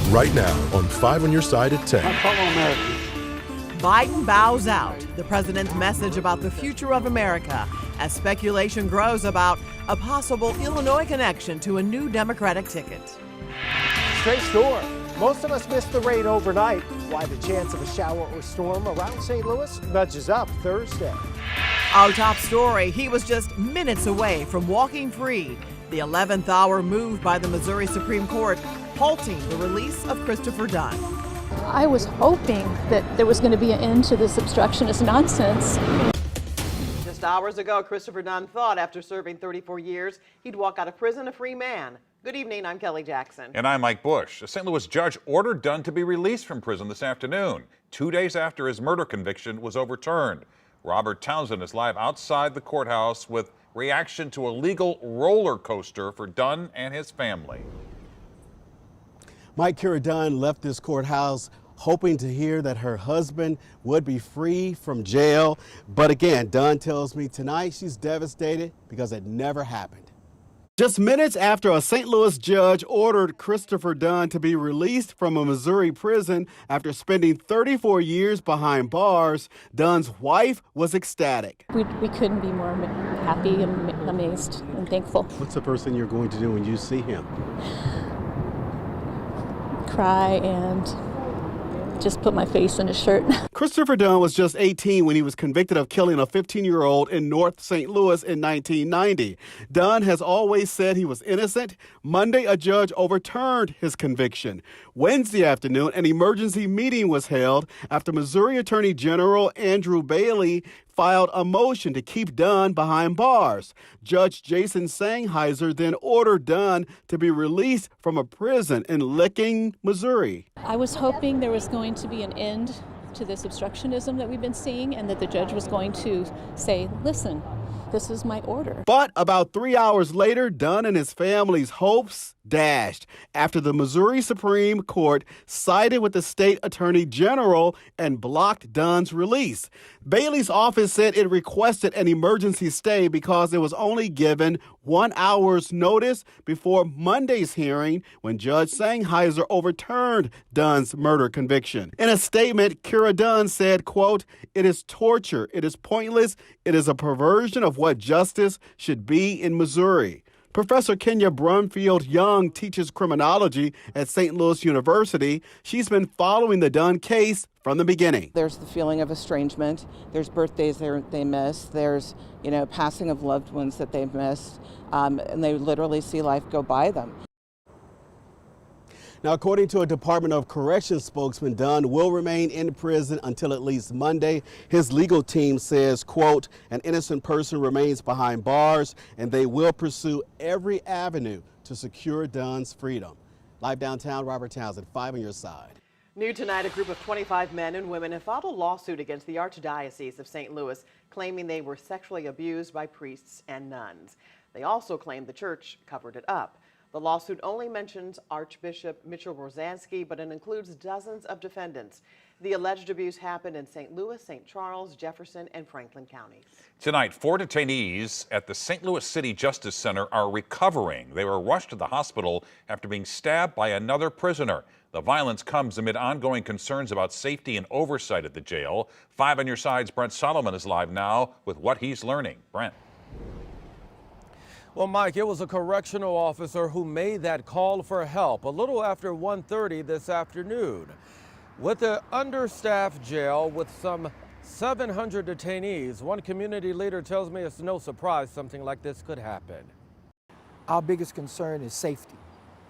right now on 5 on your side at 10. My fellow Americans. Biden bows out. The president's message about the future of America as speculation grows about a possible Illinois connection to a new Democratic ticket. Straight storm. Most of us missed the rain overnight. Why the chance of a shower or storm around St. Louis nudges up Thursday. Our top story, he was just minutes away from walking free. The 11th hour move by the Missouri Supreme Court halting the release of Christopher Dunn. I was hoping that there was going to be an end to this obstructionist nonsense. Just hours ago, Christopher Dunn thought after serving 34 years, he'd walk out of prison a free man. Good evening, I'm Kelly Jackson. And I'm Mike Bush. A St. Louis judge ordered Dunn to be released from prison this afternoon, 2 days after his murder conviction was overturned. Robert Townsend is live outside the courthouse with reaction to a legal roller coaster for Dunn and his family. Mike, Kira Dunn left this courthouse hoping to hear that her husband would be free from jail. But again, Dunn tells me tonight she's devastated because it never happened. Just minutes after a St. Louis judge ordered Christopher Dunn to be released from a Missouri prison after spending 34 years behind bars, Dunn's wife was ecstatic. We couldn't be more happy and amazed and thankful. What's the first thing you're going to do when you see him? Cry and just put my face in a shirt. Christopher Dunn was just 18 when he was convicted of killing a 15-year-old in North St. Louis in 1990. Dunn has always said he was innocent. Monday, a judge overturned his conviction. Wednesday afternoon, an emergency meeting was held after Missouri Attorney General Andrew Bailey filed a motion to keep Dunn behind bars. Judge Jason Sangheiser then ordered Dunn to be released from a prison in Licking, Missouri. I was hoping there was going to be an end to this obstructionism that we've been seeing and that the judge was going to say, listen, this is my order. But about 3 hours later, Dunn and his family's hopes dashed after the Missouri Supreme Court sided with the state attorney general and blocked Dunn's release. Bailey's office said it requested an emergency stay because it was only given 1 hour's notice before Monday's hearing when Judge Sangheiser overturned Dunn's murder conviction. In a statement, Kira Dunn said, quote, "It is torture. It is pointless. It is a perversion of what justice should be in Missouri." Professor Kenya Brumfield Young teaches criminology at St. Louis University. She's been following the Dunn case from the beginning. There's the feeling of estrangement. There's birthdays they miss. There's, passing of loved ones that they've missed. And they literally see life go by them. Now, according to a Department of Corrections spokesman, Dunn will remain in prison until at least Monday. His legal team says, quote, "An innocent person remains behind bars and they will pursue every avenue to secure Dunn's freedom." Live downtown, Robert Townsend, 5 on your side. New tonight, a group of 25 men and women have filed a lawsuit against the Archdiocese of St. Louis, claiming they were sexually abused by priests and nuns. They also claim the church covered it up. The lawsuit only mentions Archbishop Mitchell Rosansky, but it includes dozens of defendants. The alleged abuse happened in St. Louis, St. Charles, Jefferson, and Franklin counties. Tonight, 4 detainees at the St. Louis City Justice Center are recovering. They were rushed to the hospital after being stabbed by another prisoner. The violence comes amid ongoing concerns about safety and oversight at the jail. 5 on your side's Brent Solomon is live now with what he's learning. Brent. Well, Mike, it was a correctional officer who made that call for help a little after 1:30 this afternoon. With the understaffed jail with some 700 detainees, one community leader tells me it's no surprise something like this could happen. Our biggest concern is safety.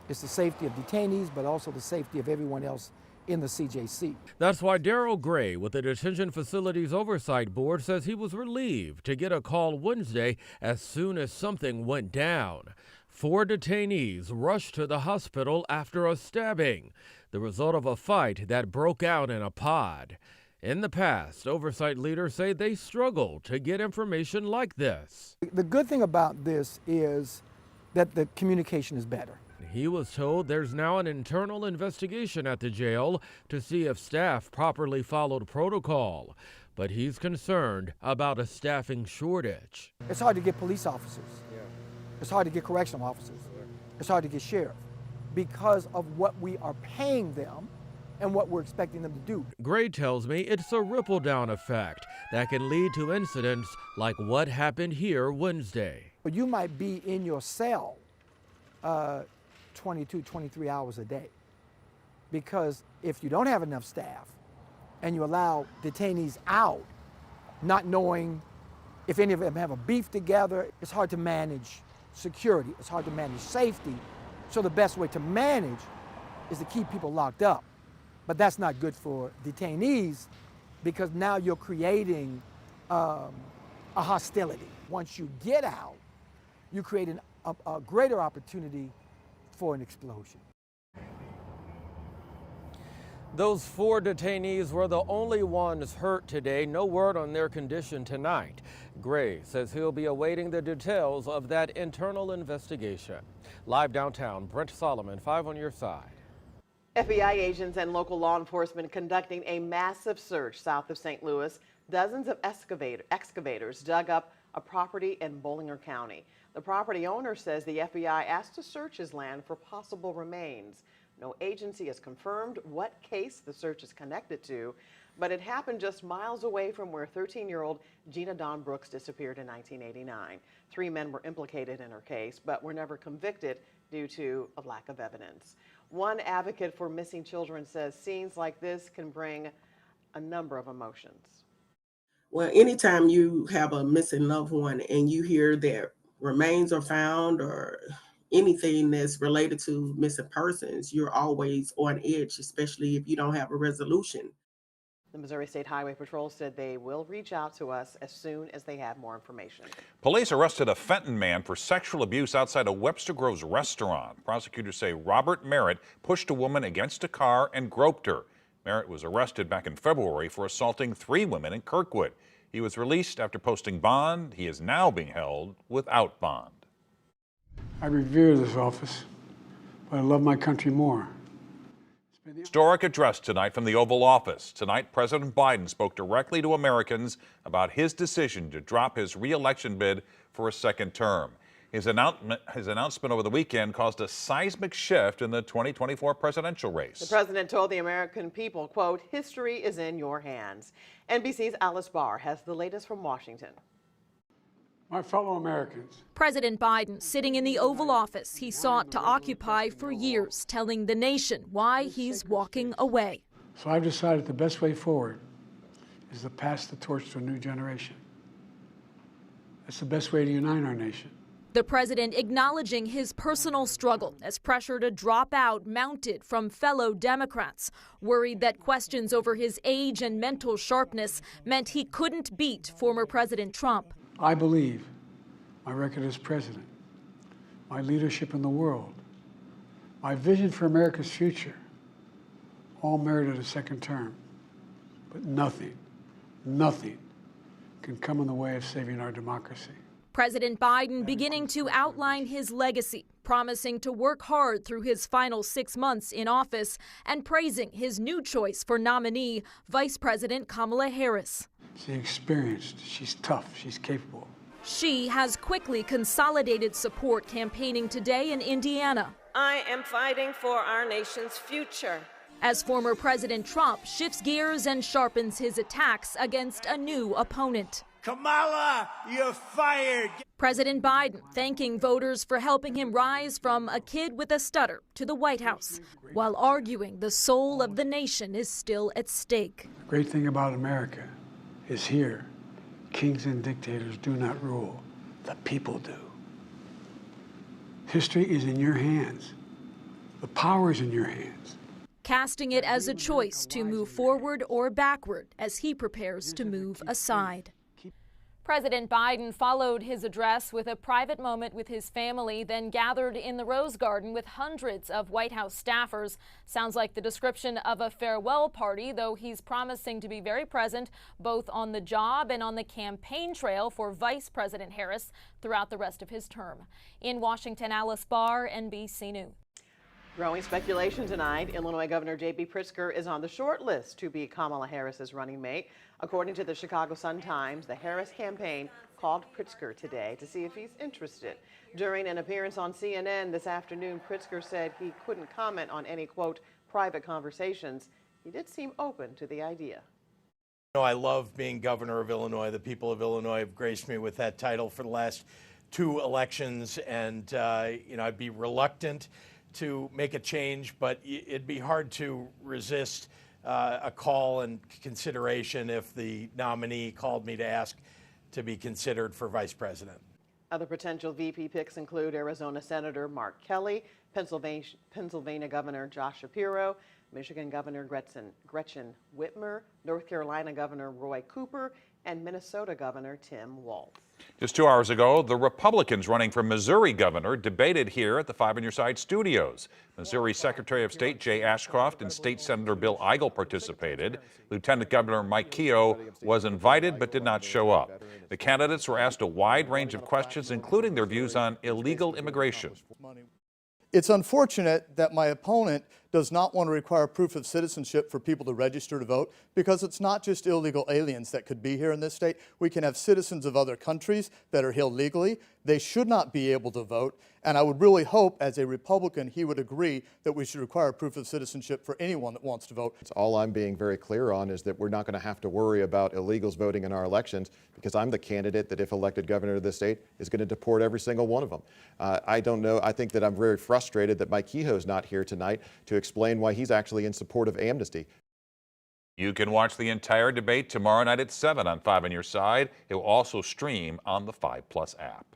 It's the safety of detainees, but also the safety of everyone else in the CJC. That's why Darrell Gray with the Detention Facilities Oversight Board says he was relieved to get a call Wednesday as soon as something went down. 4 detainees rushed to the hospital after a stabbing, the result of a fight that broke out in a pod. In the past, oversight leaders say they struggle to get information like this. The good thing about this is that the communication is better. He was told there's now an internal investigation at the jail to see if staff properly followed protocol, but he's concerned about a staffing shortage. It's hard to get police officers. It's hard to get correctional officers. It's hard to get sheriff. because of what we are paying them and what we're expecting them to do. Gray tells me it's a ripple-down effect that can lead to incidents like what happened here Wednesday. But you might be in your cell 22, 23 hours a day. Because if you don't have enough staff and you allow detainees out, not knowing if any of them have a beef together, it's hard to manage security, it's hard to manage safety. So the best way to manage is to keep people locked up. But that's not good for detainees because now you're creating a hostility. Once you get out, you create a greater opportunity for an explosion. Those 4 detainees were the only ones hurt today. No word on their condition tonight. Gray says he'll be awaiting the details of that internal investigation. Live downtown, Brent Solomon, 5 on your side. FBI agents and local law enforcement conducting a massive search south of St. Louis. Dozens of excavators dug up a property in Bollinger County. The property owner says the FBI asked to search his land for possible remains. No agency has confirmed what case the search is connected to, but it happened just miles away from where 13-year-old Gina Dawn Brooks disappeared in 1989. 3 men were implicated in her case, but were never convicted due to a lack of evidence. One advocate for missing children says scenes like this can bring a number of emotions. Well, anytime you have a missing loved one and you hear that remains are found or anything that's related to missing persons, you're always on edge, especially if you don't have a resolution. The Missouri State Highway Patrol said they will reach out to us as soon as they have more information. Police arrested a Fenton man for sexual abuse outside a Webster Groves restaurant. Prosecutors say Robert Merritt pushed a woman against a car and groped her. Merritt was arrested back in February for assaulting 3 women in Kirkwood. He was released after posting bond. He is now being held without bond. I revere this office, but I love my country more. Historic address tonight from the Oval Office. Tonight, President Biden spoke directly to Americans about his decision to drop his re-election bid for a second term. His announcement over the weekend caused a seismic shift in the 2024 presidential race. The president told the American people, quote, "History is in your hands." NBC's Alice Barr has the latest from Washington. My fellow Americans. President Biden sitting in the Oval Office he sought to occupy for years, telling the nation why he's walking away. So I've decided the best way forward is to pass the torch to a new generation. That's the best way to unite our nation. The president acknowledging his personal struggle as pressure to drop out mounted from fellow Democrats, worried that questions over his age and mental sharpness meant he couldn't beat former President Trump. I believe my record as president, my leadership in the world, my vision for America's future, all merited a second term. But nothing can come in the way of saving our democracy. President Biden beginning to outline his legacy, promising to work hard through his final 6 months in office and praising his new choice for nominee, Vice President Kamala Harris. She's experienced, she's tough, she's capable. She has quickly consolidated support campaigning today in Indiana. I am fighting for our nation's future. As former President Trump shifts gears and sharpens his attacks against a new opponent. Kamala, you're fired. President Biden thanking voters for helping him rise from a kid with a stutter to the White House, while arguing the soul of the nation is still at stake. The great thing about America is here, kings and dictators do not rule, the people do. History is in your hands. The power is in your hands. Casting it as a choice to move forward or backward as he prepares to move aside. President Biden followed his address with a private moment with his family, then gathered in the Rose Garden with hundreds of White House staffers. Sounds like the description of a farewell party, though he's promising to be very present both on the job and on the campaign trail for Vice President Harris throughout the rest of his term. In Washington, Alice Barr, NBC News. Growing speculation tonight, Illinois Governor J.B. Pritzker is on the short list to be Kamala Harris's running mate. According to the Chicago Sun-Times, the Harris campaign called Pritzker today to see if he's interested. During an appearance on CNN this afternoon, Pritzker said he couldn't comment on any, quote, private conversations. He did seem open to the idea. I love being governor of Illinois. The people of Illinois have graced me with that title for the last 2 elections, and I'd be reluctant to make a change, but it'd be hard to resist a call and consideration if the nominee called me to ask to be considered for vice president. Other potential VP picks include Arizona Senator Mark Kelly, Pennsylvania Governor Josh Shapiro, Michigan Governor Gretchen Whitmer, North Carolina Governor Roy Cooper, and Minnesota Governor Tim Walz. Just 2 hours ago, the Republicans running for Missouri governor debated here at the Five on Your Side studios. Missouri Secretary of State Jay Ashcroft and State Senator Bill Eigel participated. Lieutenant Governor Mike Keogh was invited but did not show up. The candidates were asked a wide range of questions, including their views on illegal immigration. It's unfortunate that my opponent does not want to require proof of citizenship for people to register to vote, because it's not just illegal aliens that could be here in this state. We can have citizens of other countries that are here legally. They should not be able to vote. And I would really hope, as a Republican, he would agree that we should require proof of citizenship for anyone that wants to vote. All I'm being very clear on is that we're not going to have to worry about illegals voting in our elections, because I'm the candidate that, if elected governor of the state, is going to deport every single one of them. I don't know. I think that I'm very frustrated that Mike Kehoe's not here tonight to explain why he's actually in support of amnesty. You can watch the entire debate tomorrow night at 7 on 5 on Your Side. It will also stream on the 5+ app.